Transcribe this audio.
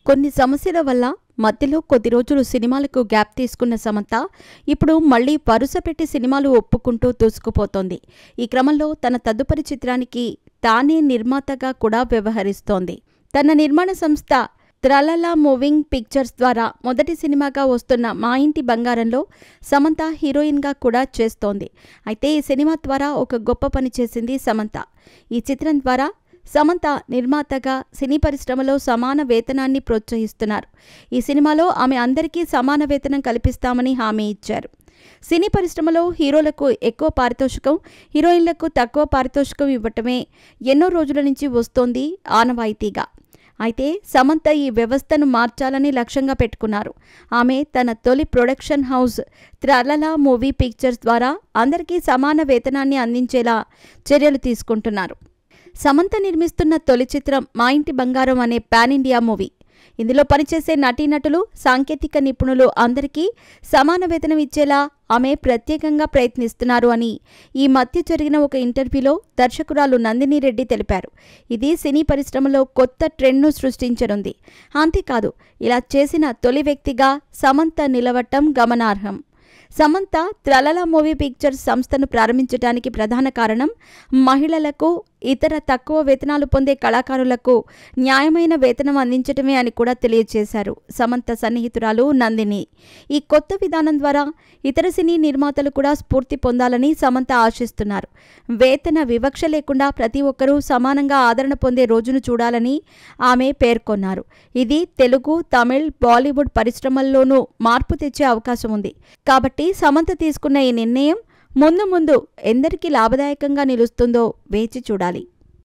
కొన్ని సమస్యల వల్ల మధ్యలో కొద్ది రోజులు సినిమాలకు గ్యాప్ తీసుకున్న సమంత ఇప్పుడు మళ్లీ వరుసపెట్టి సినిమాలు ఒప్పుకుంటూ దూసుకుపోతోంది. ఈ క్రమంలో తన తదుపరి చిత్రానికి తానే నిర్మాతగా కూడా వ్యవహరిస్తోంది. తన నిర్మాణ సంస్థ త్రలలా మూవింగ్ పిక్చర్స్ ద్వారా మొదటి సినిమాగా వస్తున్న మా ఇంటి బంగారంలో సమంత హీరోయిన్గా కూడా చేస్తోంది. అయితే ఈ సినిమా ద్వారా ఒక గొప్ప పని చేసింది సమంత. ఈ చిత్రం ద్వారా సమంత నిర్మాతగా సినీ పరిశ్రమలో సమాన వేతనాన్ని ప్రోత్సహిస్తున్నారు. ఈ సినిమాలో ఆమె అందరికీ సమాన వేతనం కల్పిస్తామని హామీ ఇచ్చారు. సినీ పరిశ్రమలో హీరోలకు ఎక్కువ పారితోషికం, హీరోయిన్లకు తక్కువ పారితోషికం ఇవ్వటమే ఎన్నో రోజుల నుంచి వస్తోంది ఆనవాయితీగా. అయితే సమంత ఈ వ్యవస్థను మార్చాలని లక్ష్యంగా పెట్టుకున్నారు. ఆమె తన తొలి ప్రొడక్షన్ హౌస్ త్రలలా మూవీ పిక్చర్స్ ద్వారా అందరికీ సమాన వేతనాన్ని అందించేలా చర్యలు తీసుకుంటున్నారు. సమంత నిర్మిస్తున్న తొలి చిత్రం మా ఇంటి బంగారం అనే పాన్ ఇండియా మూవీ. ఇందులో పనిచేసే నటీనటులు, సాంకేతిక నిపుణులు అందరికీ సమాన వేతనం ఇచ్చేలా ఆమె ప్రత్యేకంగా ప్రయత్నిస్తున్నారు అని ఈ మధ్య జరిగిన ఒక ఇంటర్వ్యూలో దర్శకురాలు నందిని రెడ్డి తెలిపారు. ఇది సినీ పరిశ్రమలో కొత్త ట్రెండ్ను సృష్టించనుంది. అంతేకాదు, ఇలా చేసిన తొలి వ్యక్తిగా సమంత నిలవటం గమనార్హం. సమంత త్రలలా మూవీ పిక్చర్స్ సంస్థను ప్రారంభించడానికి ప్రధాన కారణం మహిళలకు, ఇతర తక్కువ వేతనాలు పొందే కళాకారులకు న్యాయమైన వేతనం అందించటమే అని కూడా తెలియజేశారు సమంత సన్నిహితురాలు నందిని. ఈ కొత్త విధానం ద్వారా ఇతర సినీ నిర్మాతలు కూడా స్ఫూర్తి పొందాలని సమంత ఆశిస్తున్నారు. వేతన వివక్ష లేకుండా ప్రతి ఒక్కరూ సమానంగా ఆదరణ పొందే రోజును చూడాలని ఆమె పేర్కొన్నారు. ఇది తెలుగు, తమిళ్, బాలీవుడ్ పరిశ్రమల్లోనూ మార్పు తెచ్చే అవకాశం ఉంది. కాబట్టి సమంత తీసుకున్న ఈ నిర్ణయం ముందు ఎందరికి లాభదాయకంగా నిలుస్తుందో వేచి చూడాలి.